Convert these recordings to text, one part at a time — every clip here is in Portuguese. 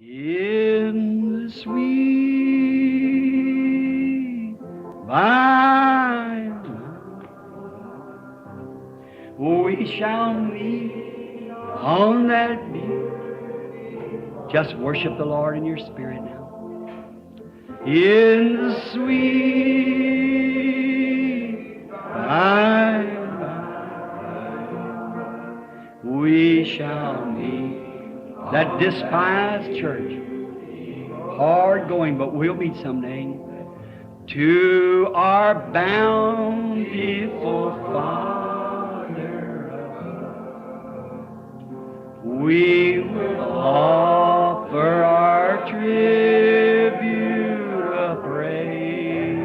In the sweet by and by, we shall meet on that beach. Just worship the Lord in your spirit now. In the sweet by and by, we shall meet. That despised church, hard going, but we'll meet someday. To our bountiful Father, we will offer our tribute of praise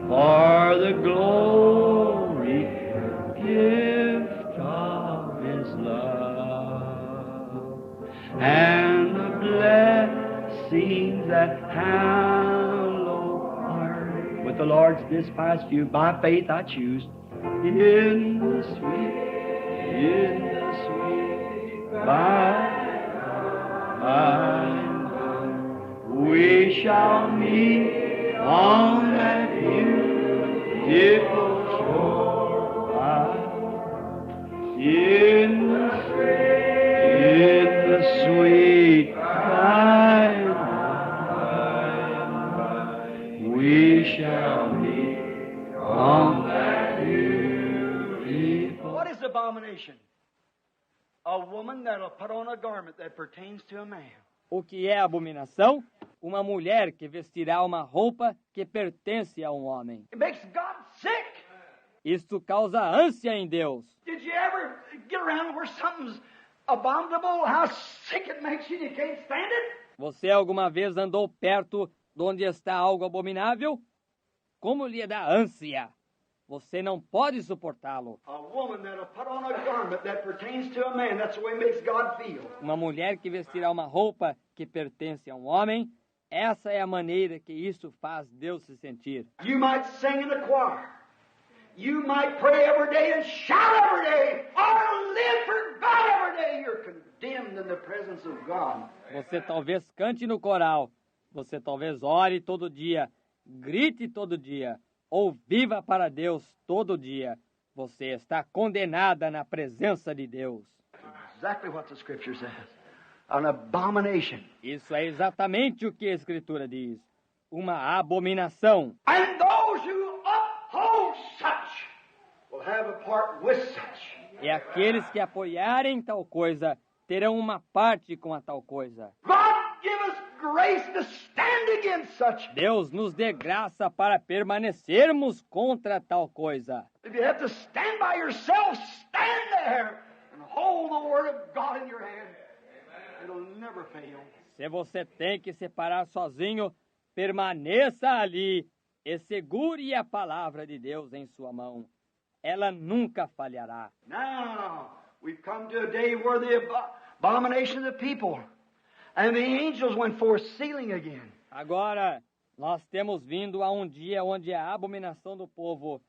for the glory gift of His love and the blessings that hallow our with the Lord's despised few. By faith I choose in the sweet by and by, we shall meet on that beautiful shore. In the sweet by and by, we shall meet on that beautiful. What is abomination? A woman that'll put on a garment that pertains to a man. O que é abominação? Uma mulher que vestirá uma roupa que pertence a um homem. It makes God sick. Isto causa ânsia em Deus. Did you ever get around where something's abominable? How sick it makes you and you can't stand it? Você alguma vez andou perto de onde está algo abominável? Como lhe dá ânsia? Você não pode suportá-lo. Uma mulher que vestirá uma roupa que pertence a um homem, essa é a maneira que isso faz Deus se sentir. You might sing in the choir. You might pray every day and shout every day, or live for God every day. You're condemned in the presence of God. Você talvez cante no coral. Você talvez ore todo dia, grite todo dia, ou viva para Deus todo dia. Você está condenada na presença de Deus. Exactly what the scripture says. An abomination. Isso é exatamente o que a Escritura diz. Uma abominação. And those who uphold such will have a part with such. E aqueles que apoiarem tal coisa terão uma parte com a tal coisa. God give us grace to stand against such. Deus nos dê graça para permanecermos contra tal coisa. If you have to stand by yourself, stand there and hold the word of God in your hand. It'll never fail. Se você tem que se parar sozinho, permaneça ali e segure a palavra de Deus em sua mão. Ela nunca falhará. Now, we've come to a day where the abomination of the people and the angels went forth sealing again. Agora, nós temos vindo a um dia onde a abominação do povo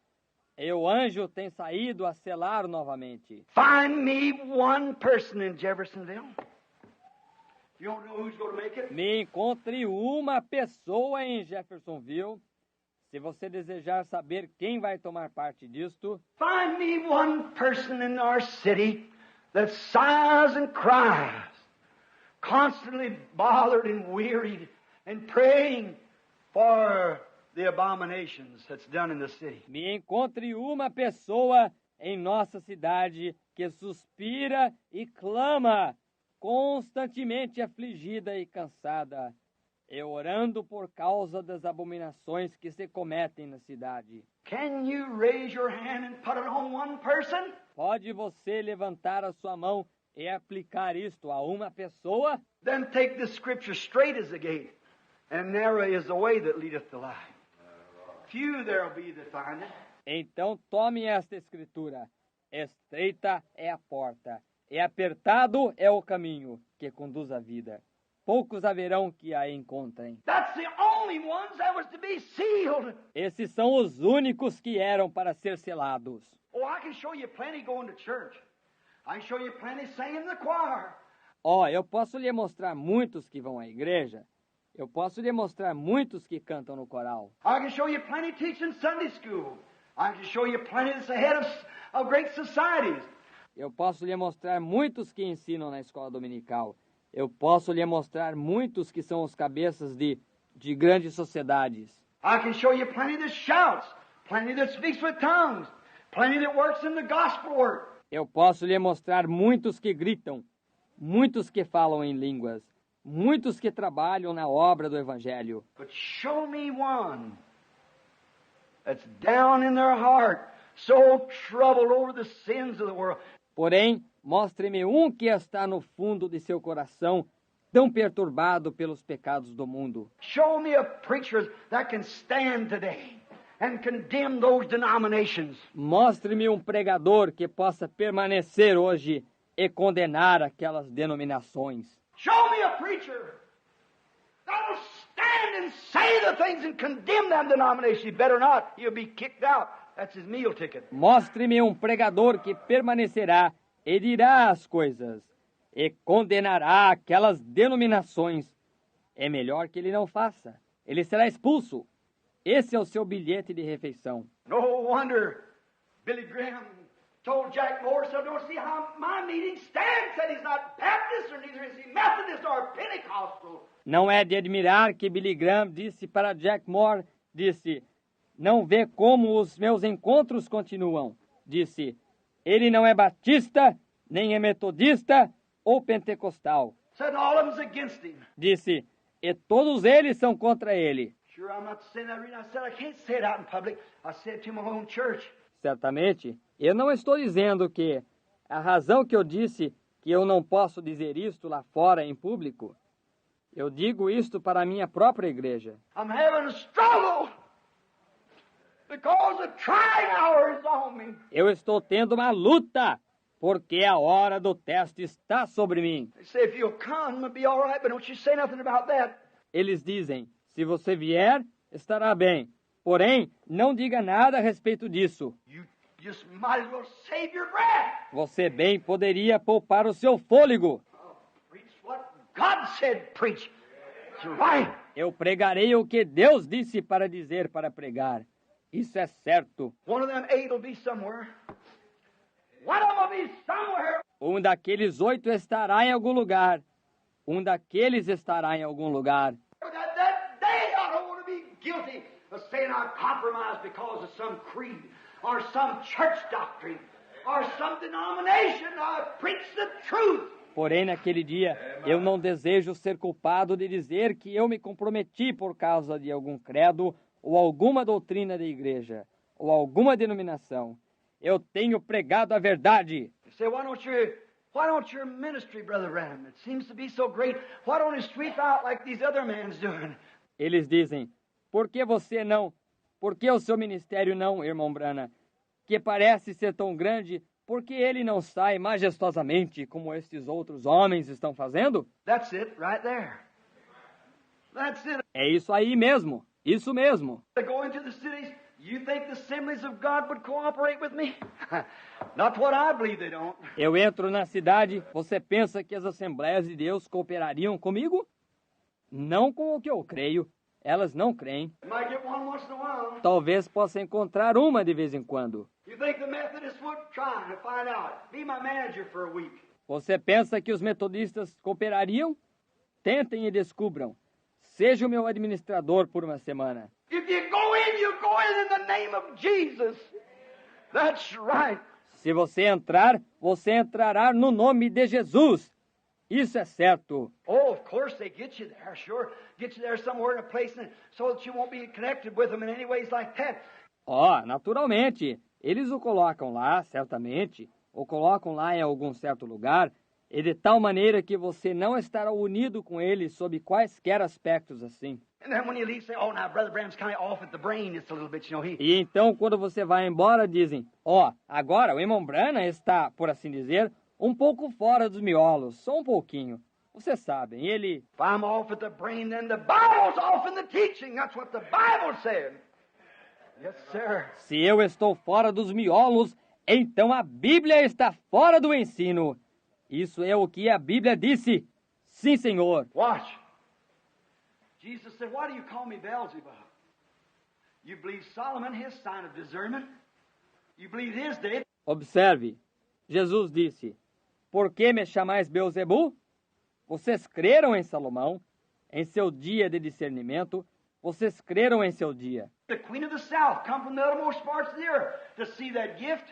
e o anjo tem saído a selar novamente. Find me one person in Jeffersonville. You don't know who's going to make it? Me encontre uma pessoa em Jeffersonville. Se você desejar saber quem vai tomar parte disto, find me one person in our city that sighs and cries, constantly bothered and wearied, and praying for the abominations that's done in the city. Me encontre uma pessoa em nossa cidade que suspira e clama, constantemente afligida e cansada, e orando por causa das abominações que se cometem na cidade. Can you raise your hand and put it on one person? Pode você levantar a sua mão e aplicar isto a uma pessoa? Then take the scripture straight as the gate, and narrow is the way that leadeth to life. Few there'll be that find it. Então tome esta escritura. Estreita é a porta, e apertado é o caminho que conduz à vida. Poucos haverão que a encontrem. That's the only ones that was to be sealed. Esses são os únicos que eram para ser selados. Oh, I can show you plenty going to church. I can show you plenty singing in the choir. Eu posso lhe mostrar muitos que vão à igreja. Eu posso lhe mostrar muitos que cantam no coral. I can show you plenty teaching Sunday school. I can show you plenty that's ahead of great societies. Eu posso lhe mostrar muitos que ensinam na escola dominical. Eu posso lhe mostrar muitos que são os cabeças de grandes sociedades. I can show you plenty that shouts, plenty that speaks with tongues, plenty that works in the gospel work. Eu posso lhe mostrar muitos que gritam, muitos que falam em línguas, muitos que trabalham na obra do Evangelho. But show me one that's down in their heart, so troubled over the sins of the world. Porém, mostre-me um que está no fundo de seu coração, tão perturbado pelos pecados do mundo. Show me a preacher that can stand today and condemn those denominations. Mostre-me um pregador que possa permanecer hoje e condenar aquelas denominações. Show me a preacher that will stand and say the things and condemn them denominations. He better not. He'll be kicked out. That's his meal ticket. Mostre-me um pregador que permanecerá e dirá as coisas e condenará aquelas denominações. É melhor que ele não faça. Ele será expulso. Esse é o seu bilhete de refeição. No wonder Billy Graham told Jack Morris, I don't see how my meeting stands. Said he's not Baptist or neither is he Methodist or Pentecostal. Não é de admirar que Billy Graham disse para Jack Moore, não vê como os meus encontros continuam. Disse, ele não é batista, nem é metodista ou pentecostal. Said all of them's against him. Disse, e todos eles são contra ele. Sure, I'm not saying that reason. I said I can't say it out in public. I said it to my own church. Certamente, eu não estou dizendo que a razão que eu disse que eu não posso dizer isto lá fora em público, eu digo isto para a minha própria igreja. I'm having a struggle because the trying hour is on me. Eu estou tendo uma luta, porque a hora do teste está sobre mim. They say if you'll come, it'll be all right, but don't you say nothing about that. Eles dizem, se você vier, estará bem. Porém, não diga nada a respeito disso. You just might as well save your breath. Você bem poderia poupar o seu fôlego. Preach what God said preach. It's right. Eu pregarei o que Deus disse para dizer para pregar. Isso é certo. One of them 8 will be somewhere. One of them will be somewhere. Um daqueles 8 estará em algum lugar. Um daqueles estará em algum lugar. That day I don't want to be guilty of saying I compromised because of some creed or some church doctrine or some denomination. I preach the truth. Porém, naquele dia, eu não desejo ser culpado de dizer que eu me comprometi por causa de algum credo ou alguma doutrina da igreja ou alguma denominação. Eu tenho pregado a verdade. You say, why don't your ministry, Brother Branham? It seems to be so great. Why don't it sweep out like these other men's doing? Eles dizem, por que você não? Por que o seu ministério não, irmão Branham? Que parece ser tão grande, por que ele não sai majestosamente como estes outros homens estão fazendo? That's it, right there. That's it. É isso aí mesmo, isso mesmo. They go into the cities. You think the assemblies of God would cooperate with me? Not what I believe they don't. Eu entro na cidade, você pensa que as Assembleias de Deus cooperariam comigo? Não com o que eu creio. Elas não creem. Might get one once in a while. Talvez possa encontrar uma de vez em quando. You think the Methodists would try to find out? Be my manager for a week. Você pensa que os metodistas cooperariam? Tentem e descubram. Seja o meu administrador por uma semana. If you go in the name of Jesus. That's right. Se você entrar, você entrará no nome de Jesus. Isso é certo. Oh, of course they get you there, sure. Get you there somewhere in a place so that you won't be connected with them in any ways like that. Naturalmente. Eles o colocam lá, certamente. O colocam lá em algum certo lugar. E de tal maneira que você não estará unido com eles sob quaisquer aspectos assim. And then when you leave, say, oh, now Brother Branham's kind of off at the brain just a little bit, you know. E então, quando você vai embora, dizem, agora o irmão Branham está, por assim dizer, um pouco fora dos miolos, só um pouquinho. Vocês sabem, ele... If I'm off at the brain, then the Bible's off in the teaching. That's what the Bible said. Yes, sir. Se eu estou fora dos miolos, então a Bíblia está fora do ensino. Isso é o que a Bíblia disse. Sim, Senhor. Watch. Jesus said, why do you call me Beelzebub? You believe Solomon, his sign of discernment? You believe his day? Observe. Jesus disse, por que me chamais Beelzebu? Vocês creram em Salomão, em seu dia de discernimento. Vocês creram em seu dia. The queen of the south come from the uttermost parts of the earth to see that gift.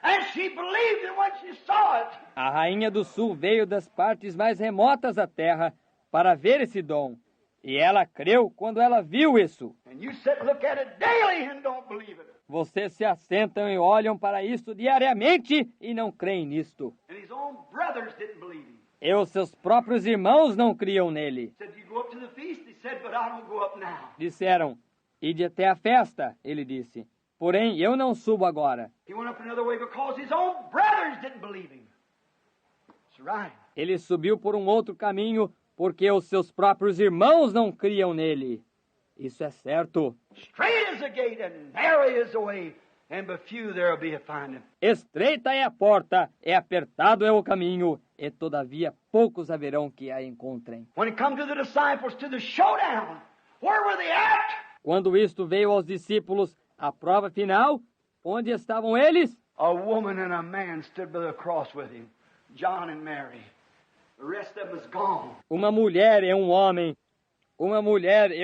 And she believed it when she saw it. A rainha do sul veio das partes mais remotas da terra para ver esse dom. E ela creu quando ela viu isso. And you sit and look at it daily and don't believe it. Vocês se assentam e olham para isto diariamente e não creem nisto. And his own brothers didn't believe him. E os seus próprios irmãos não criam nele. Said, you go up to the feast? He said, but I don't go up now. Disseram, ide até a festa, ele disse. Porém, eu não subo agora. He went up another way because his own brothers didn't believe him. That's right. Ele subiu por um outro caminho porque os seus próprios irmãos não criam nele. Isso é certo. Straight is the gate and narrow is the way, and but few there will be to find him. Estreita é a porta, apertado é o caminho, e todavia poucos haverão que a encontrem. When it come to the disciples, to the showdown, where were they at? Quando isto veio aos discípulos, a prova final, onde estavam eles? A woman and a man stood by the cross with him, John and Mary. The rest of them is gone. Uma mulher e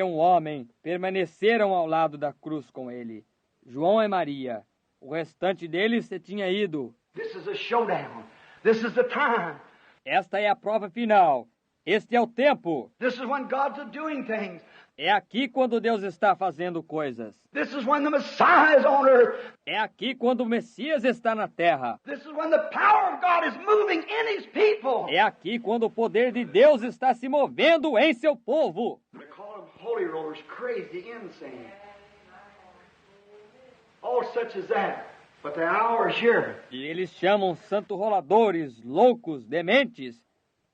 um homem permaneceram ao lado da cruz com ele. João e Maria. O restante deles se tinha ido. This is a showdown. This is the time. Esta é a prova final. Este é o tempo. This is when God's doing things. É aqui quando Deus está fazendo coisas. This is when the Messiah is on earth. É aqui quando o Messias está na terra. This is when the power of God is moving in his people. É aqui quando o poder de Deus está se movendo em seu povo. They call them holy rollers, crazy, insane. All such as that. But the hour is here. E eles chamam santo roladores, loucos, dementes.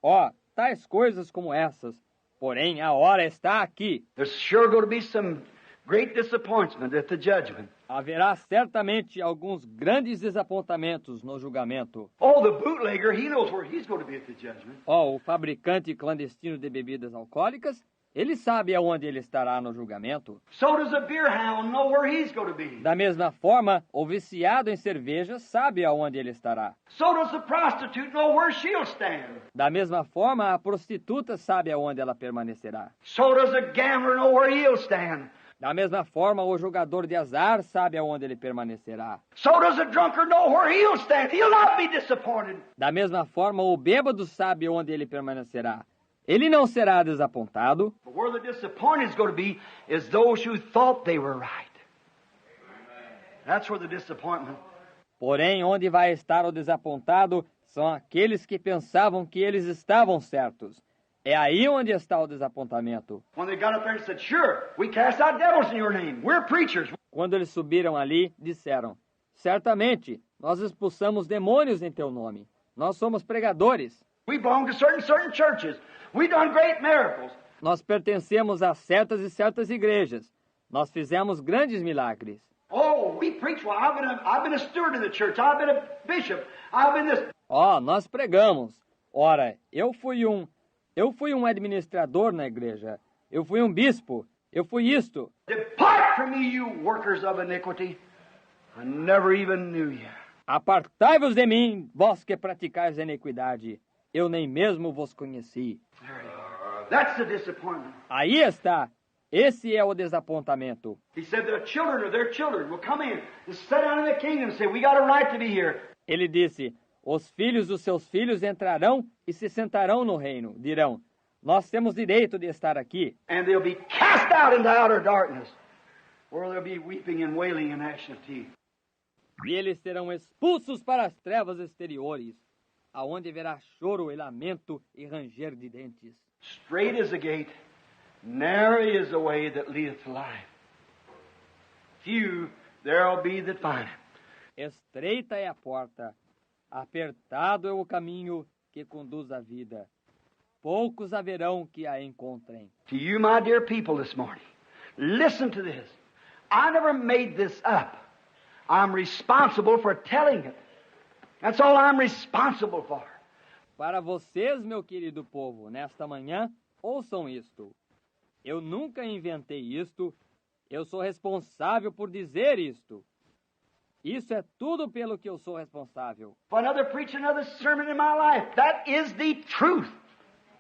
Ó, tais coisas como essas. Porém, a hora está aqui. There's sure going to be some great disappointment at the judgment. Haverá certamente alguns grandes desapontamentos no julgamento. Oh, the bootlegger, he knows where he's going to be at the judgment. Ó, o fabricante clandestino de bebidas alcoólicas, ele sabe aonde ele estará no julgamento. So does a beer hound know where he's going to be. Da mesma forma, o viciado em cerveja sabe aonde ele estará. So does the prostitute know where she'll stand. Da mesma forma, a prostituta sabe aonde ela permanecerá. So does a gambler know where he'll stand. Da mesma forma, o jogador de azar sabe aonde ele permanecerá. So does a drunkard know where he'll stand. He'll not be disappointed. Da mesma forma, o bêbado sabe onde ele permanecerá. Ele não será desapontado. But where the disappointed is going to be is those who thought they were right. That's where the disappointment. Porém, onde vai estar o desapontado são aqueles que pensavam que eles estavam certos. É aí onde está o desapontamento. When they got up there and said, sure, we cast out devils in your name. We're preachers. Quando eles subiram ali, disseram, certamente, nós expulsamos demônios em teu nome. Nós somos pregadores. We belong to certain churches. We done great miracles. Nós pertencemos a certas e certas igrejas. Nós fizemos grandes milagres. Oh, we preach. Well, I've been a steward in the church. I've been a bishop. I've been this. Ó, nós pregamos. Ora, eu fui um administrador na igreja. Eu fui um bispo. Eu fui isto. Depart from me, you workers of iniquity. I never even knew you. Apartai-vos de mim, vós que praticais a iniquidade. Eu nem mesmo vos conheci. There you are. That's the disappointment. Aí está. Esse é o desapontamento. He said their children will come in and sit down in the kingdom and say, we got a right to be here. Ele disse, os filhos dos seus filhos entrarão e se sentarão no reino. Dirão, nós temos direito de estar aqui. And they'll be cast out into outer darkness, where there'll be weeping and wailing and gnashing of teeth. E eles serão expulsos para as trevas exteriores, aonde haverá choro e lamento e ranger de dentes. Straight is the gate, narrow is the way that leadeth to life. Few there'll be that find it. Estreita é a porta, apertado é o caminho que conduz à vida. Poucos haverão que a encontrem. To you, my dear people, this morning, listen to this. I never made this up. I'm responsible for telling it. That's all I'm responsible for. Para vocês, meu querido povo, nesta manhã, ouçam isto. Eu nunca inventei isto, eu sou responsável por dizer isto. Isso é tudo pelo que eu sou responsável. If another preach another sermon in my life, that is the truth.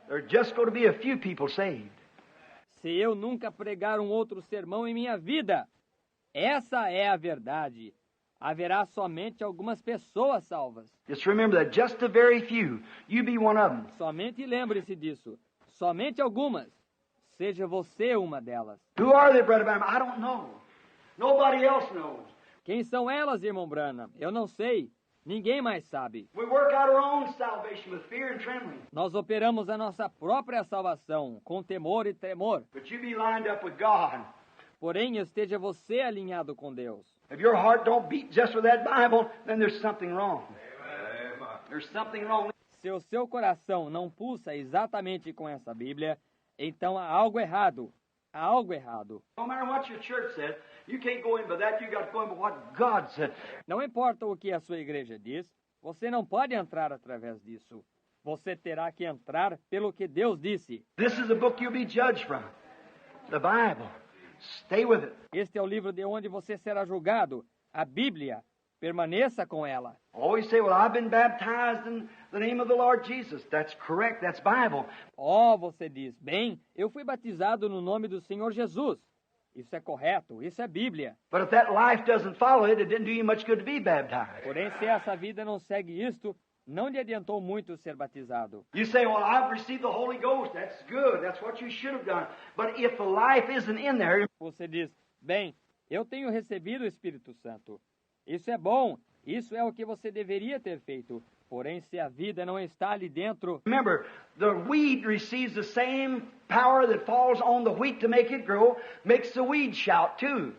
There's just going to be a few people saved. Se eu nunca pregar um outro sermão em minha vida, essa é a verdade. Haverá somente algumas pessoas salvas. Just remember that, just a very few. You be one of them. Somente lembre-se disso. Somente algumas. Seja você uma delas. Who are they, Brother Branham? I don't know. Nobody else knows. Quem são elas, irmão Branham? Eu não sei. Ninguém mais sabe. We work out our own salvation with fear and trembling. Nós operamos a nossa própria salvação com temor e tremor. But you be lined up with God. Porém, esteja você alinhado com Deus. If your heart don't beat just with that Bible, then there's something wrong. There's something wrong. Se o seu coração não pulsa exatamente com essa Bíblia, então há algo errado. Há algo errado. No matter what your church says, you can't go in by that. You got to go in by what God said. Não importa o que a sua igreja diz, você não pode entrar através disso. Você terá que entrar pelo que Deus disse. This is the book you'll be judged from. The Bible. Stay with it. Este é o livro de onde você será julgado. A Bíblia. Permaneça com ela. Always say, well, I've been baptized in the name of the Lord Jesus. That's correct. That's Bible. Você diz, bem, eu fui batizado no nome do Senhor Jesus. Isso é correto, isso é Bíblia. But if that life doesn't follow it, it didn't do you much good to be baptized. Porém, se essa vida não segue isto, não lhe adiantou muito ser batizado. You say, well, I've received the Holy Ghost. That's good. That's what you should have done. But if the life isn't in there... Você diz, bem, eu tenho recebido o Espírito Santo. Isso é bom, isso é o que você deveria ter feito. Porém, se a vida não está ali dentro... Remember, the weed receives the same power that falls on the wheat to make it grow, makes the weed shout too.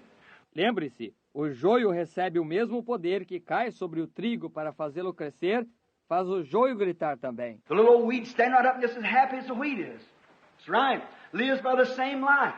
Lembre-se, o joio recebe o mesmo poder que cai sobre o trigo para fazê-lo crescer, faz o joio gritar também. The little weed stand right up just as happy as the wheat is. That's right. Lives by the same life.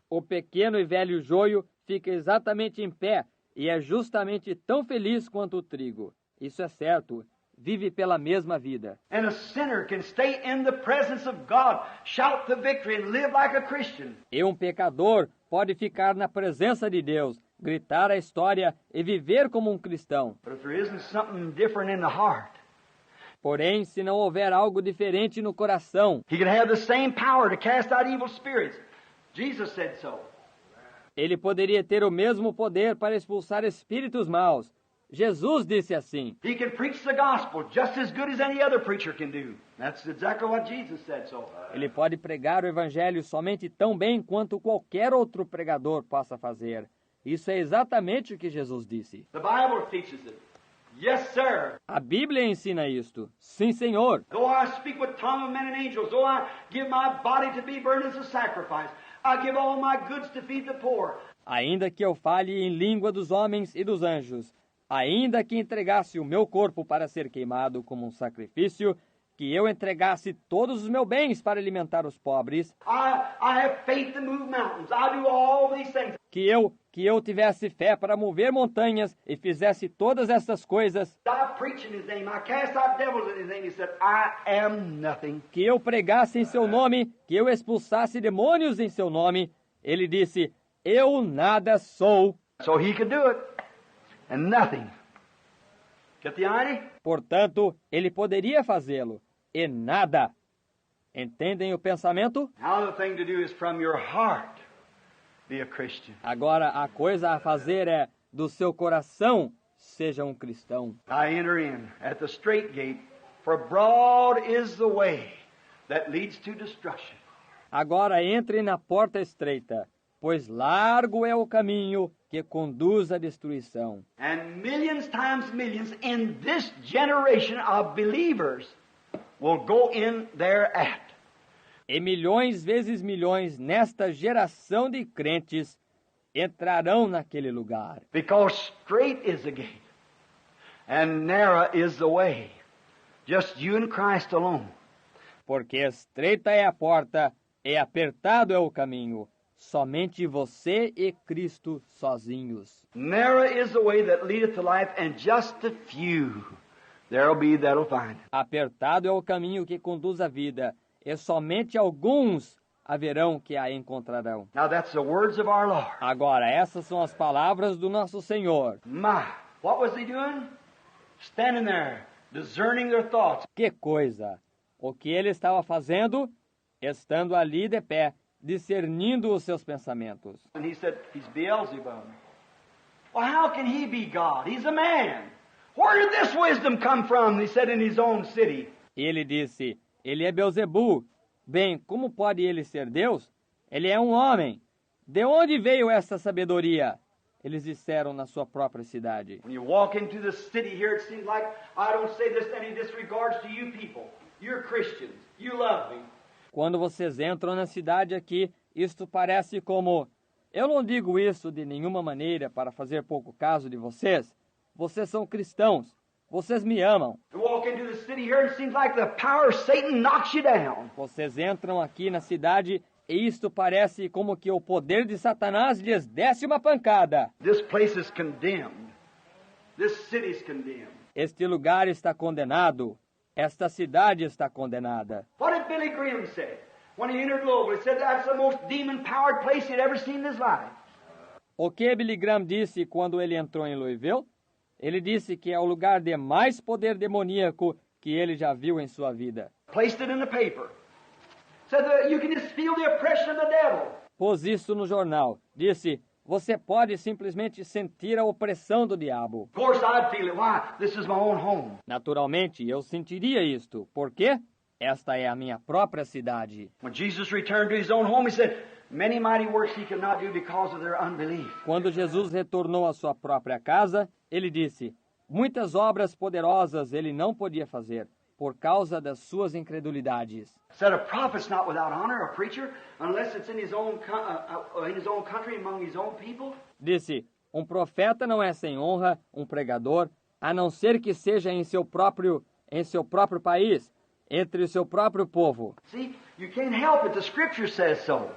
O pequeno e velho joio fica exatamente em pé e é justamente tão feliz quanto o trigo. Isso é certo. Vive pela mesma vida. And a sinner can stay in the presence of God, shout the victory and live like a Christian. E um pecador pode ficar na presença de Deus, gritar a história e viver como um cristão. But if there isn't something different in the heart, porém, se não houver algo diferente no coração, he can have the same power to cast out evil spirits. Jesus said so. Ele poderia ter o mesmo poder para expulsar espíritos maus. Jesus disse assim. He can preach the gospel just as good as any other preacher can do. That's exactly what Jesus said so. Ele pode pregar o evangelho somente tão bem quanto qualquer outro pregador possa fazer. Isso é exatamente o que Jesus disse. The Bible teaches it. Yes, sir. A Bíblia ensina isto. Sim, Senhor. Though I speak with tongue of men and angels, though I give my body to be burned as a sacrifice, I give all my goods to feed the poor. Ainda que eu fale em língua dos homens e dos anjos, ainda que entregasse o meu corpo para ser queimado como um sacrifício, que eu entregasse todos os meus bens para alimentar os pobres, I have faith to move mountains. I do all these things. que eu tivesse fé para mover montanhas e fizesse todas essas coisas, I preach in His name. I cast out devils in His name. He said, I am nothing. que eu pregasse em seu nome, que eu expulsasse demônios em seu nome, ele disse, eu nada sou. So He could do it. And nothing. Get the idea? Portanto, ele poderia fazê-lo, e nada. Entendem o pensamento? Now the thing to do is from your heart be a Christian. Agora, a coisa a fazer é, do seu coração, seja um cristão. I enter in at the straight gate, for broad is the way that leads to destruction. Agora entre na porta estreita, pois largo é o caminho que conduz à destruição. And millions times millions in this generation of believers will go in thereat. E milhões vezes milhões nesta geração de crentes entrarão naquele lugar. Because straight is the gate, and narrow is the way. Just you and Christ alone. Porque estreita é a porta e apertado é o caminho. Somente você e Cristo sozinhos. Narrow is the way that leadeth to life, and just a few There'll be that'll find it. Apertado é o caminho que conduz à vida, e somente alguns haverão que a encontrarão. Now that's the words of our Lord. Agora, essas são as palavras do nosso Senhor. My, what was he doing? Standing there, discerning their thoughts. Que coisa! O que ele estava fazendo? Estando ali de pé, discernindo os seus pensamentos. And he said, he's Beelzebub. Well, how can he be God? He's a man. Where did this wisdom come from? He said in his own city. Ele disse, ele é Beelzebu. Bem, como pode ele ser Deus? Ele é um homem. De onde veio essa sabedoria? Eles disseram na sua própria cidade. When you walk into the city here, it seems like I don't say this in any disregards to you people. You're Christians. You love me. Quando vocês entram na cidade aqui, isto parece como... Eu não digo isso de nenhuma maneira para fazer pouco caso de vocês. Vocês são cristãos. Vocês me amam. You walk into the city here, it seems like the power of Satan knocks you down. Vocês entram aqui na cidade e isto parece como que o poder de Satanás lhes desce uma pancada. This place is condemned. This city is condemned. Este lugar está condenado. Esta cidade está condenada. What did Billy Graham say when he entered Louisville? He said that's the most demon-powered place he'd ever seen in his life. O que Billy Graham disse quando ele entrou em Louisville? Ele disse que é o lugar de mais poder demoníaco que ele já viu em sua vida. Placed it in the paper. Said that you can just feel the oppression of the devil. Pôs isso no jornal. Disse, você pode simplesmente sentir a opressão do diabo. Of course I'd feel it. Why? This is my own home. Naturalmente, eu sentiria isto. Por quê? Esta é a minha própria cidade. When Jesus returned to his own home, he said, many mighty works he could not do because of their unbelief. Quando Jesus retornou à sua própria casa, ele disse, muitas obras poderosas ele não podia fazer, por causa das suas incredulidades. Said a prophet's not without honor, a preacher, unless it's in his own country, among his own people. Disse, um profeta não é sem honra, um pregador, a não ser que seja em seu próprio país, entre o seu próprio povo. See, you can't help it. The Scripture says so.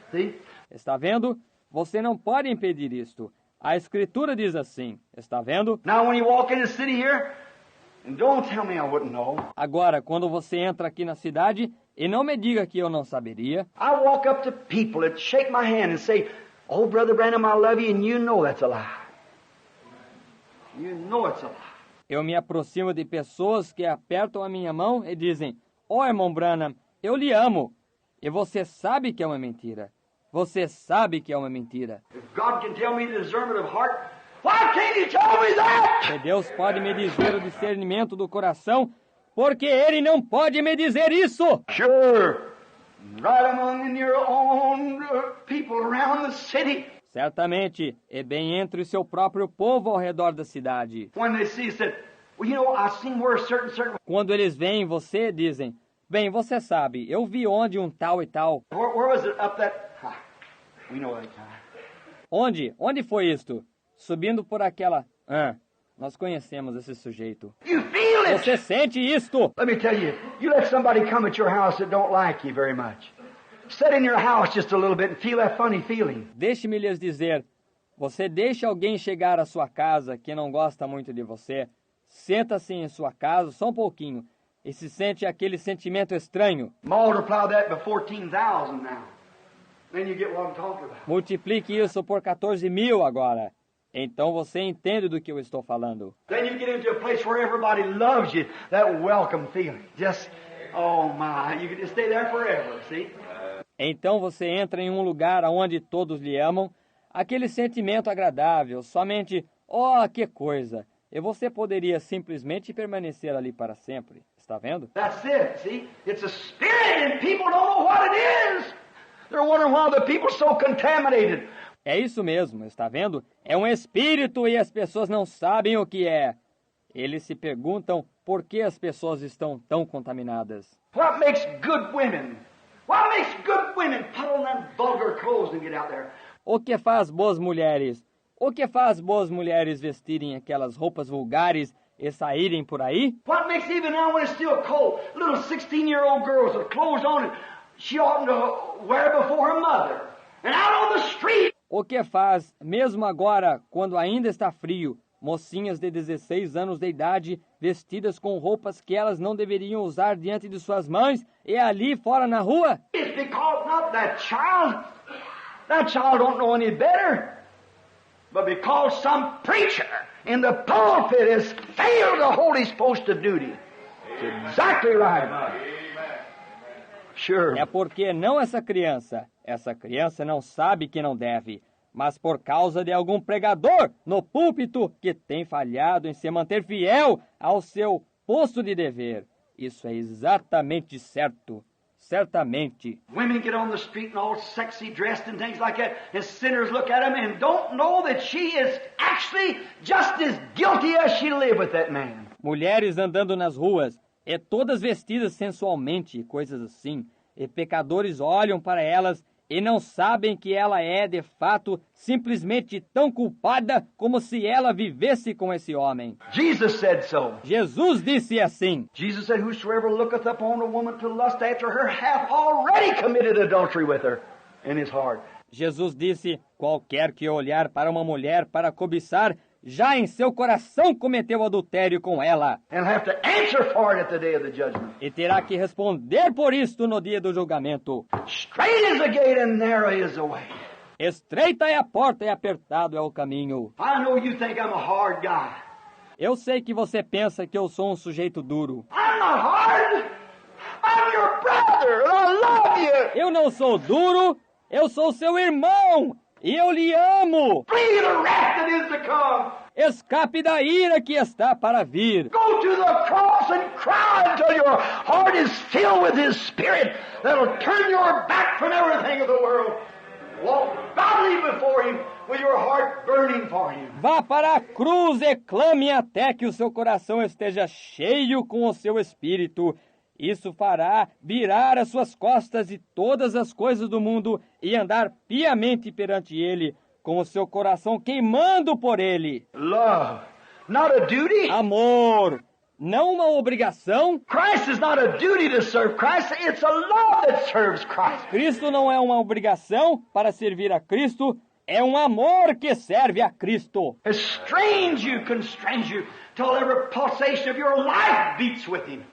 See? Está vendo? Você não pode impedir isto. A Escritura diz assim. Está vendo? Now, when you walk in the city here, and don't tell me I wouldn't know. Agora, quando você entra aqui na cidade, e não me diga que eu não saberia. I walk up to people that shake my hand and say, "Oh, Brother Branham, I love you," and you know that's a lie. You know it's a lie. Eu me aproximo de pessoas que apertam a minha mão e dizem, "Oh, irmão Branham, eu lhe amo." E você sabe que é uma mentira. Você sabe que é uma mentira. If God can tell me the discernment of heart, why can't He tell me that? Se Deus pode me dizer o discernimento do coração, porque Ele não pode me dizer isso. Sure. Right among your own people around the city. Certamente, e bem entre o seu próprio povo ao redor da cidade. When they see, said, "Well, you know, I seen where a certain." Quando eles veem você, dizem, bem, você sabe, eu vi onde um tal e tal. Where was it? Up that. We know that time. Onde? Onde foi isto? Subindo por aquela... nós conhecemos esse sujeito. You feel it. Você sente isto? Let me tell you, you let somebody come at your house that don't like you very much. Sit in your house just a little bit and feel that funny feeling. Deixe-me lhes dizer, você deixa alguém chegar à sua casa que não gosta muito de você, senta-se em sua casa só um pouquinho e se sente aquele sentimento estranho. Multiply that by 14,000 now. Then you get what I'm talking about. Multiplique isso por 14.000 agora. Então você entende do que eu estou falando. Then you get into a place where everybody loves you. That welcome feeling. Just, oh my, you can just stay there forever, see? Então você entra em um lugar onde todos lhe amam, aquele sentimento agradável, somente, oh, que coisa! E você poderia simplesmente permanecer ali para sempre. Está vendo? That's it, see? It's a spirit and people don't know what it is. They're wondering why the people are so contaminated. É isso mesmo, está vendo? É um espírito e as pessoas não sabem o que é. Eles se perguntam por que as pessoas estão tão contaminadas. What makes good women? What makes good women put on them vulgar clothes and get out there? O que faz boas mulheres? O que faz boas mulheres vestirem aquelas roupas vulgares e saírem por aí? What makes even now when it's still cold, little 16-year-old girls with clothes on it she oughtn't to wear before her mother. And out on the street. O que faz, mesmo agora, quando ainda está frio, mocinhas de 16 anos de idade, vestidas com roupas que elas não deveriam usar diante de suas mães, e ali fora na rua? It's because not that child. That child don't know any better. But because some preacher in the pulpit has failed to hold his post of duty. It's exactly right. Sure. É porque não essa criança não sabe que não deve, mas por causa de algum pregador no púlpito que tem falhado em se manter fiel ao seu posto de dever. Isso é exatamente certo. Certamente. Women get on the street and all sexy dressed and things like that, and sinners look at them and don't know that she is actually just as guilty as she lived with that man. Mulheres andando nas ruas, e todas vestidas sensualmente, coisas assim, e pecadores olham para elas e não sabem que ela é, de fato, simplesmente tão culpada como se ela vivesse com esse homem. Jesus said so. Jesus disse assim. Jesus said, whosoever looketh upon a woman to lust after her hath already committed adultery with her in his heart. Jesus disse, qualquer que olhar para uma mulher para cobiçar, já em seu coração cometeu adultério com ela. And have to answer for it at the day of the judgment. E terá que responder por isto no dia do julgamento. Straight is the gate and narrow is the way. Estreita é a porta e apertado é o caminho. I know you think I'm a hard guy. Eu sei que você pensa que eu sou um sujeito duro. I'm not hard. I'm your brother and I love you. Eu não sou duro, eu sou seu irmão e eu lhe amo. Flee the wrath that is to come. Escape da ira que está para vir. Go to the cross and cry until your heart is filled with His Spirit that'll turn your back from everything of the world. Walk godly before Him with your heart burning for Him. Vá para a cruz e clame até que o seu coração esteja cheio com o seu espírito. Isso fará virar as suas costas de todas as coisas do mundo e andar piamente perante Ele, com o seu coração queimando por Ele. Love, not a duty. Amor, não uma obrigação. Christ is not a duty to serve Christ. It's a love that serves Christ. Cristo não é uma obrigação para servir a Cristo, é um amor que serve a Cristo. Estrange you, constrains you, till every pulsation of your life beats with Him.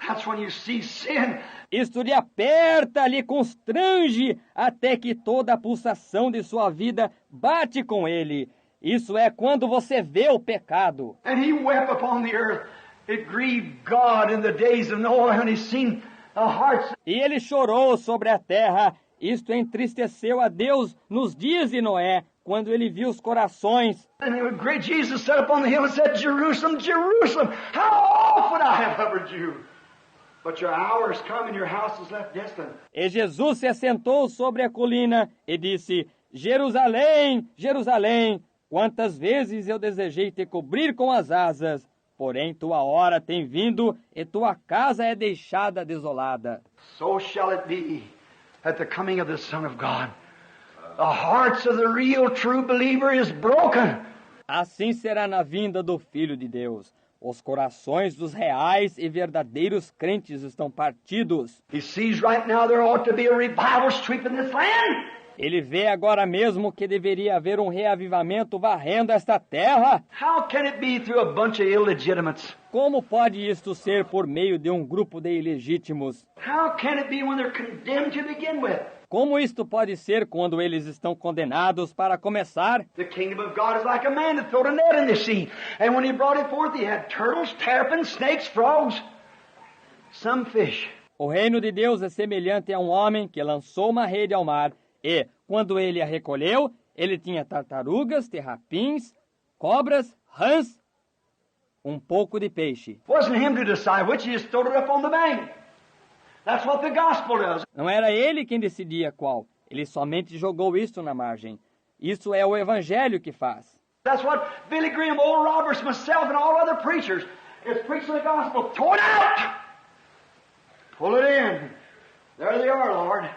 That's when you see sin. Isto lhe aperta, lhe constrange, até que toda a pulsação de sua vida bate com ele. Isso é quando você vê o pecado. And He wept upon the earth. It grieved God in the days of Noah when He seen the hearts. E ele chorou sobre a terra. Isto entristeceu a Deus nos dias de Noé, quando ele viu os corações. And the great Jesus sat up on the hill and said, Jerusalem, Jerusalem, how often I have covered you. But your hour is come and your house is left desolate. E Jesus se assentou sobre a colina e disse, Jerusalém, Jerusalém, quantas vezes eu desejei te cobrir com as asas, porém tua hora tem vindo e tua casa é deixada desolada. So shall it be at the coming of the Son of God. The hearts of the real true believer is broken. Assim será na vinda do Filho de Deus. Os corações dos reais e verdadeiros crentes estão partidos. He sees right now there ought to be a revival sweeping this land. Ele vê agora mesmo que deveria haver um reavivamento varrendo esta terra. How can it be through a bunch of illegitimates? Como pode isto ser por meio de um grupo de ilegítimos? How can it be when they're condemned to begin with? Como isto pode ser quando eles estão condenados para começar? The kingdom of God is like a man that threw a net in the sea. And when he brought it forth, he had turtles, terrapins, snakes, frogs, some fish. O reino de Deus é semelhante a um homem que lançou uma rede ao mar e, quando ele a recolheu, ele tinha tartarugas, terrapins, cobras, rãs, um pouco de peixe. Wasn't him to decide which, he just throwed it up on the bank. That's what the gospel does. Não era ele quem decidia qual. Ele somente jogou isto na margem. Isso é o evangelho que faz. That's what Billy Graham, Oral Roberts, myself, and all other preachers is preaching the gospel. Throw it out! Pull it in. There they are, Lord.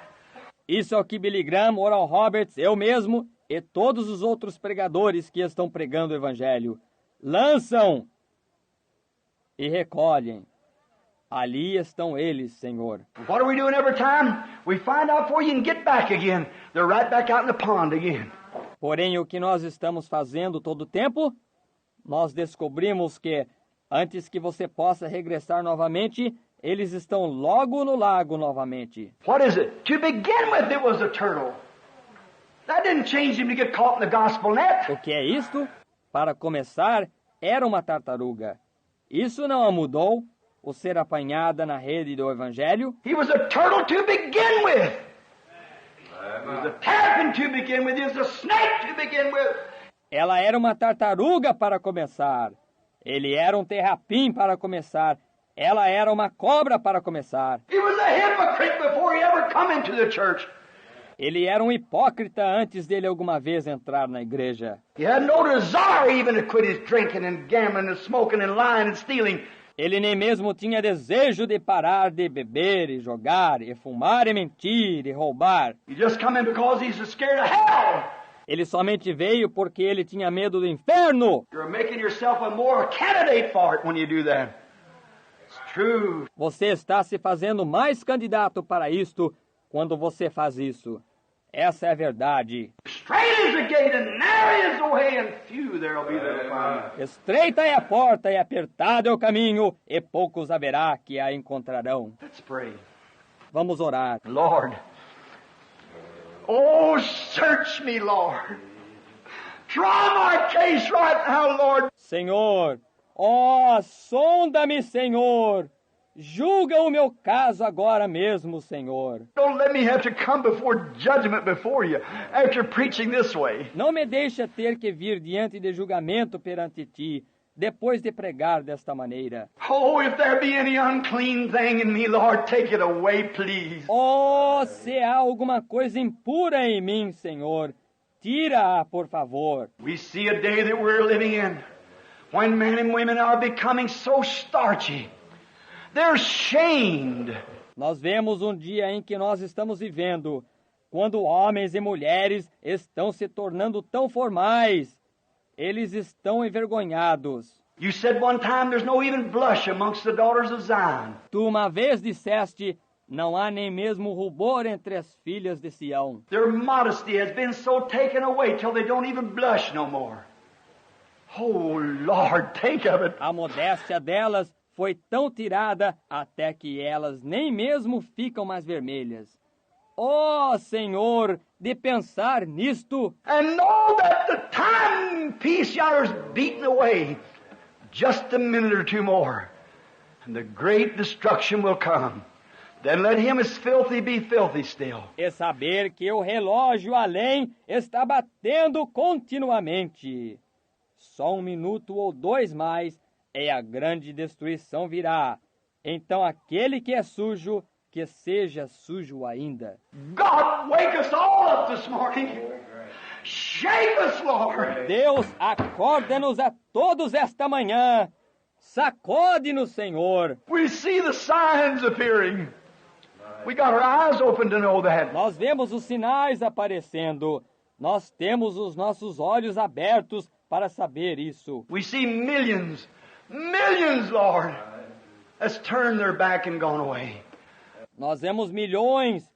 Isso é o que Billy Graham, Oral Roberts, eu mesmo e todos os outros pregadores que estão pregando o evangelho lançam e recolhem. Ali estão eles, Senhor. What are we doing every time? We find out before you can get back again. They're right back out in the pond again. Porém, o que nós estamos fazendo todo o tempo? nós descobrimos que, antes que você possa regressar novamente, eles estão logo no lago novamente. What is it? To begin with, it was a turtle. That didn't change him to get caught in the gospel net. O que é isto? Para começar, era uma tartaruga. Isso não a mudou, o ser apanhada na rede do Evangelho. He was a turtle to begin with. He was a terrapin to begin with. He was a snake to begin with. Ela era uma tartaruga para começar. Ele era um terrapim para começar. Ela era uma cobra para começar. He was a hypocrite before he ever come into the church. Ele era um hipócrita antes dele alguma vez entrar na igreja. He had no desire even to quit his drinking and gambling and smoking and lying and stealing. Ele nem mesmo tinha desejo de parar de beber e jogar, e fumar e mentir e roubar. He just come in because he's scared of hell. Ele somente veio porque ele tinha medo do inferno. You're making yourself a more candidate for it when you do that. It's true. Você está se fazendo mais candidato para isto quando você faz isso. Essa é a verdade. Straight is the gate and narrow is the way and few there'll be that'll find it. Estreita é a porta e apertado é o caminho, e poucos haverá que a encontrarão. Let's pray. Vamos orar. Lord, oh, search me, Lord. Try my case right now, Lord. Senhor, ó, sonda-me, Senhor. Julga o meu caso agora mesmo, Senhor. Don't let me have to come before judgment before you after preaching this way. Não me deixa ter que vir diante de julgamento perante ti, depois de pregar desta maneira. Oh, if there be any unclean thing in me, Lord, take it away, please. Oh, se há alguma coisa impura em mim, Senhor, tira-a, por favor. We see a day that we're living in when men and women are becoming so starchy. They're shamed. Nós vemos um dia em que nós estamos vivendo, quando homens e mulheres estão se tornando tão formais. Eles estão envergonhados. You said one time there's no even blush amongst the daughters of Zion. Tu uma vez disseste, não há nem mesmo rubor entre as filhas de Sião. Their modesty has been so taken away till they don't even blush no more. Oh, Lord, think of it. A modéstia delas foi tão tirada até que elas nem mesmo ficam mais vermelhas. Oh, Senhor, de pensar nisto. And know that the time peace yonder's beaten away. Just a minute or two more. And the great destruction will come. Then let him as filthy be filthy still. E saber que o relógio além está batendo continuamente. Só um minuto ou dois mais e a grande destruição virá. Então aquele que é sujo, que seja sujo ainda. God, wake us all up this morning. Shake us, Lord. Deus, acorda-nos a todos esta manhã. Sacode-nos, Senhor. We see the signs appearing. We got our eyes open to know that. Nós vemos os sinais aparecendo. Nós temos os nossos olhos abertos para saber isso. We see millions, Lord, has turned their back and gone away. Nós vemos milhões,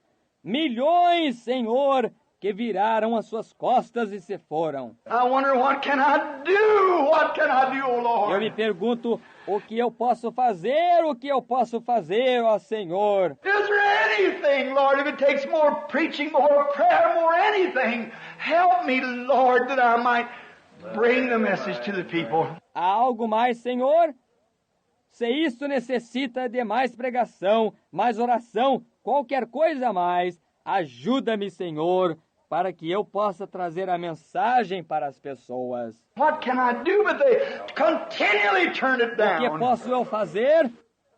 Senhor, que viraram as suas costas e se foram. I wonder what can I do? What can I do, Lord? Eu me pergunto, o que eu posso fazer, ó Senhor? Is there anything, Lord, if it takes more preaching, more prayer, more anything, help me, Lord, that I might bring the message to the people. Há algo mais, Senhor? Se isso necessita de mais pregação, mais oração, qualquer coisa a mais, ajuda-me, Senhor, para que eu possa trazer a mensagem para as pessoas. What can I do? But they continually turn it O que down. posso eu fazer?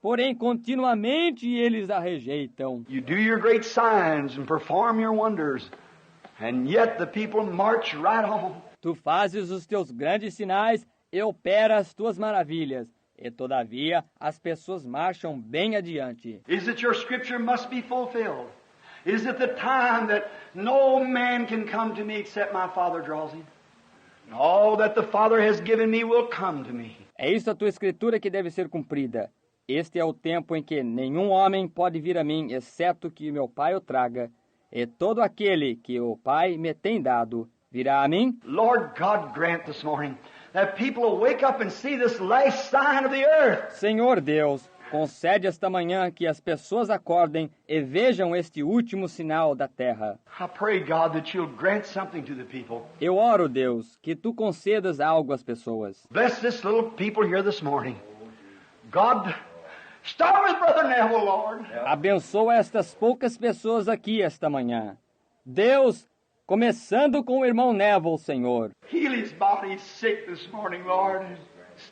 Porém, continuamente eles a rejeitam. You do your great signs and perform your wonders, and yet the people march right on. Tu fazes os teus grandes sinais e operas as tuas maravilhas. E, todavia, as pessoas marcham bem adiante. Is it your scripture must be fulfilled? Is it the time that no man can come to me except my Father draws him? And all that the Father has given me will come to me. É isso a tua escritura que deve ser cumprida. Este é o tempo em que nenhum homem pode vir a mim, exceto que meu Pai o traga. E todo aquele que o Pai me tem dado virá a mim. Lord God, grant this morning that people will wake up and see this last sign of the earth. Senhor Deus, concede esta manhã que as pessoas acordem e vejam este último sinal da terra. I pray, God, that you'll grant something to the people. Eu oro, Deus, que tu concedas algo às pessoas. Bless this little people here this morning. God, start with Brother Neville, Lord. Abençoa estas poucas pessoas aqui esta manhã. Deus, começando com o irmão Neville, Senhor. Heal his body. He's sick this morning, Lord. His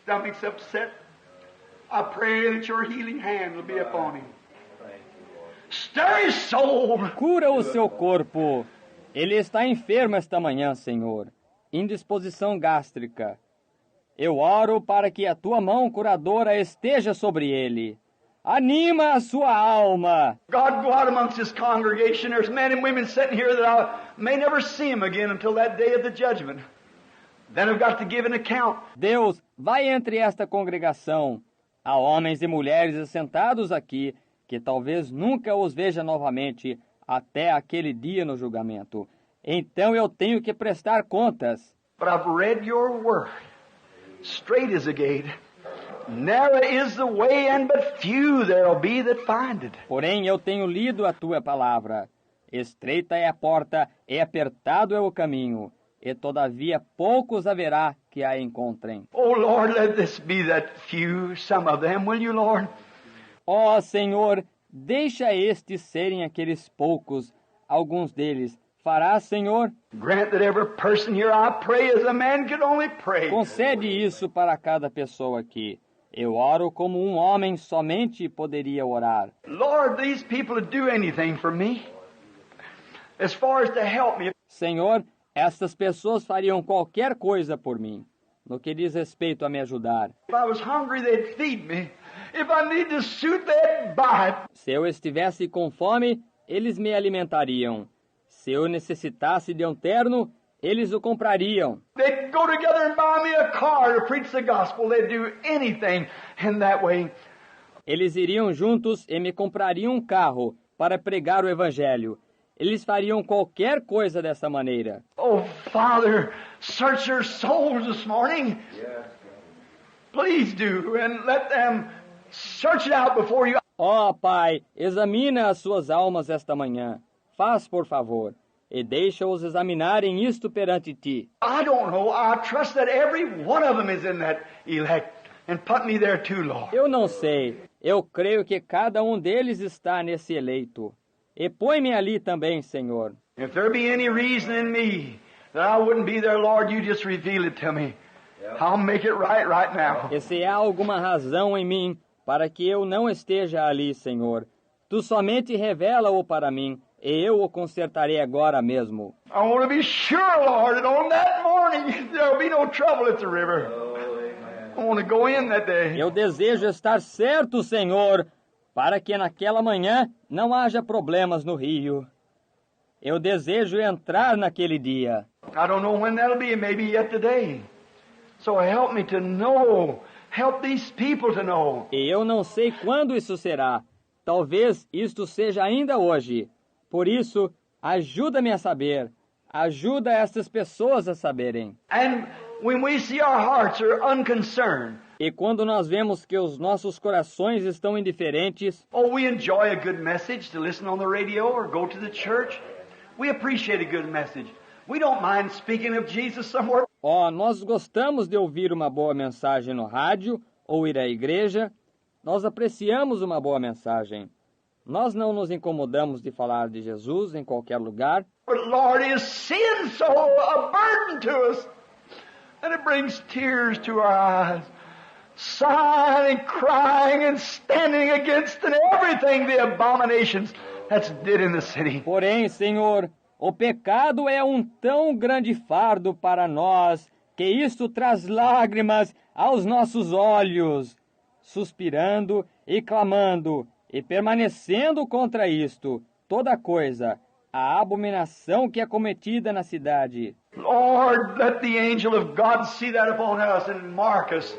stomach's upset. I pray that your healing hand will be upon him. Stir his soul. Cura o seu corpo. Ele está enfermo esta manhã, Senhor. Indisposição gástrica. Eu oro para que a tua mão curadora esteja sobre ele. Anima a sua alma. God, go out amongst this congregation. There's men and women sitting here that I may never see them again until that day of the judgment. Then I've got to give an account. Deus, vai entre esta congregação. Há homens e mulheres assentados aqui que talvez nunca os veja novamente até aquele dia no julgamento. Então eu tenho que prestar contas. But I've read your word. Straight is the gate. Narrow is the way, and but few there'll be that find it. Porém, eu tenho lido a tua palavra. Estreita é a porta, e apertado é o caminho, e todavia poucos haverá que a encontrem. Oh, Lord, let this be that few, some of them, will you, Lord? Ó Senhor, deixa estes serem aqueles poucos, alguns deles. Farás, Senhor? Grant that every person here, I pray as a man could only pray. Concede isso para cada pessoa aqui. Eu oro como um homem somente poderia orar. Lord, these people would do anything for me. As far as to help me. Senhor, estas pessoas fariam qualquer coisa por mim, no que diz respeito a me ajudar. If I was hungry, they'd feed me. If I needed a suit, they'd buy it. Se eu estivesse com fome, eles me alimentariam. Se eu necessitasse de um terno, eles o comprariam. They'd go together and buy me a car to preach the gospel. They'd do anything in that way. Eles iriam juntos e me comprariam um carro para pregar o evangelho. Eles fariam qualquer coisa dessa maneira. Oh, Father, search their souls this morning. Please do, and let them search it out before you. Ó Pai, examina as suas almas esta manhã. Faz, por favor, e deixa-os examinarem isto perante ti. I don't know. I trust that every one of them is in that elect. And put me there too, Lord. Eu não sei. Eu creio que cada um deles está nesse eleito. E põe-me ali também, Senhor. If there be any reason in me that I wouldn't be there, Lord, you just reveal it to me. I'll make it right now. E se há alguma razão em mim para que eu não esteja ali, Senhor, tu somente revela-o para mim, e eu o consertarei agora mesmo. I want to be sure, Lord, that on that morning there'll be no trouble at the river. I want to go in that day. Eu desejo estar certo, Senhor, para que naquela manhã não haja problemas no rio. Eu desejo entrar naquele dia. I don't know when that'll be, maybe yet today. So help me to know. Help these people to know. E eu não sei quando isso será. Talvez isto seja ainda hoje. Por isso, ajuda-me a saber. Ajuda essas pessoas a saberem. And when we see our hearts are unconcerned. E quando nós vemos que os nossos corações estão indiferentes, we enjoy a good message to listen on the radio or go to the church. We appreciate a good message. We don't mind speaking of Jesus somewhere. Nós gostamos de ouvir uma boa mensagem no rádio ou ir à igreja. Nós apreciamos uma boa mensagem. Nós não nos incomodamos de falar de Jesus em qualquer lugar. But Lord, is sin so a burden to us? And it brings tears to our eyes. Sighing and crying and standing against and everything the abominations that's did in the city. Porém, Senhor, o pecado é um tão grande fardo para nós que isto traz lágrimas aos nossos olhos, suspirando e clamando e permanecendo contra isto, toda coisa, a abominação que é cometida na cidade. Lord, let the angel of God see that upon us and mark us.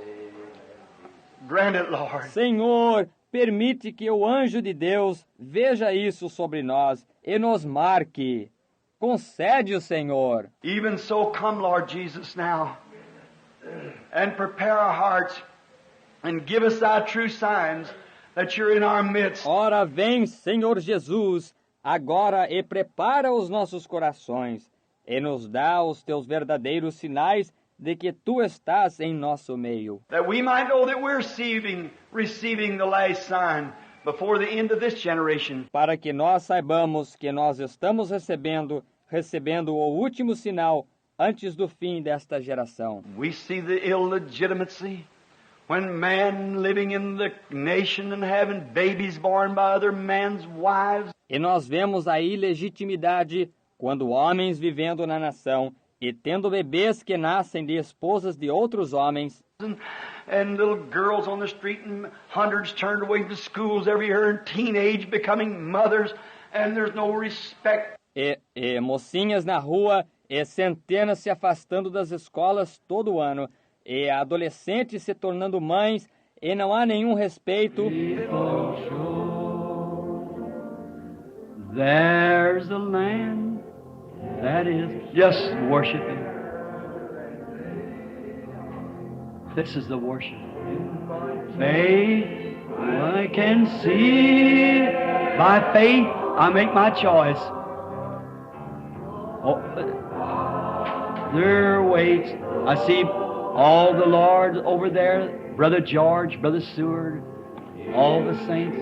Grant it, Lord. Senhor, permite que o anjo de Deus veja isso sobre nós e nos marque. Concede-o, Senhor. Even so, come, Lord Jesus, now. and prepare our hearts and give us thy true signs that you're in our midst. Ora, vem, Senhor Jesus, agora e prepara os nossos corações e nos dá os teus verdadeiros sinais de que tu estás em nosso meio. That we might know that we're receiving the last sign before the end of this generation. Para que nós saibamos que nós estamos recebendo o último sinal antes do fim desta geração. We see the illegitimacy when man living in the nation and having babies born by other men's wives. E nós vemos a ilegitimidade quando homens vivendo na nação e tendo bebês que nascem de esposas de outros homens. And little girls on the street and hundreds turned away from schools every year and teenage becoming mothers and there's no respect. E mocinhas na rua e centenas se afastando das escolas todo ano e adolescentes se tornando mães e não há nenhum respeito. There's a land that is just worshiping. This is the worship. Faith, I can see. By faith, I make my choice. Oh, there waits. I see all the Lord over there, Brother George, Brother Seward, all the saints.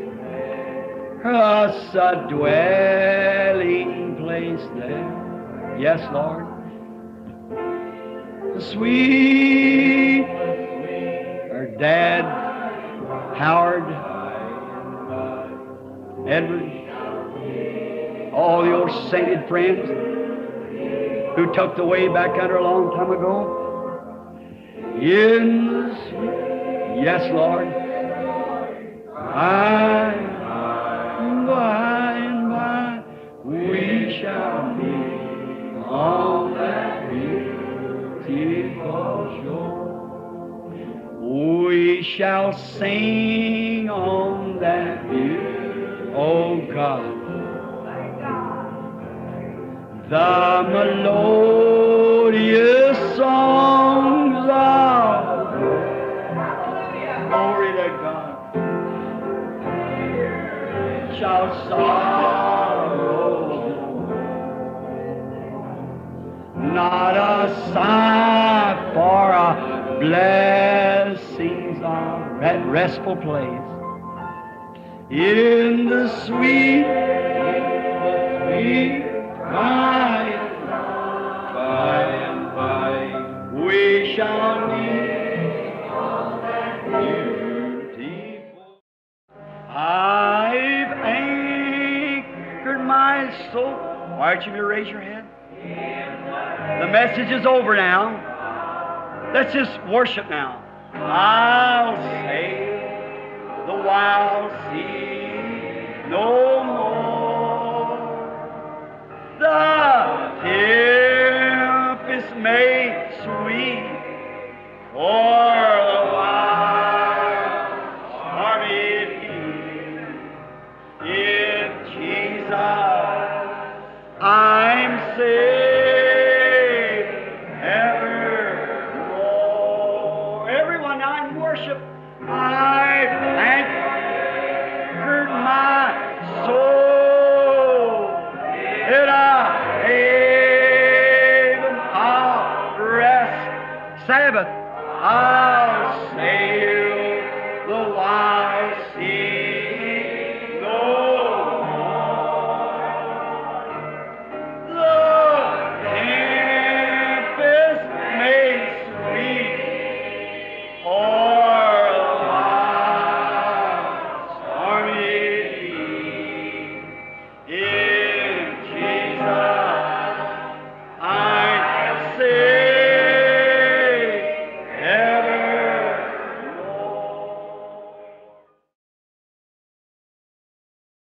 Us a dwelling place there. Yes, Lord. Sweet, her dad, Howard, Edward, all the old sainted friends who tucked away back under a long time ago. In the sweet, yes, Lord. By and by, we shall be on that beautiful shore. We shall sing on that beautiful, oh God, the melodious songs of glory to God shall sorrow not a sigh for a blessings of that restful place in the sweet by and by we shall meet on that beautiful. I've anchored my soul. Why don't you raise your head? The message is over now. Let's just worship now. I'll say the wild sea no more. The tempest made sweet for the wild stormy in Jesus I'm saved evermore. Everyone now in worship, I've anchored my soul in a haven of rest. Sabbath, I'll sail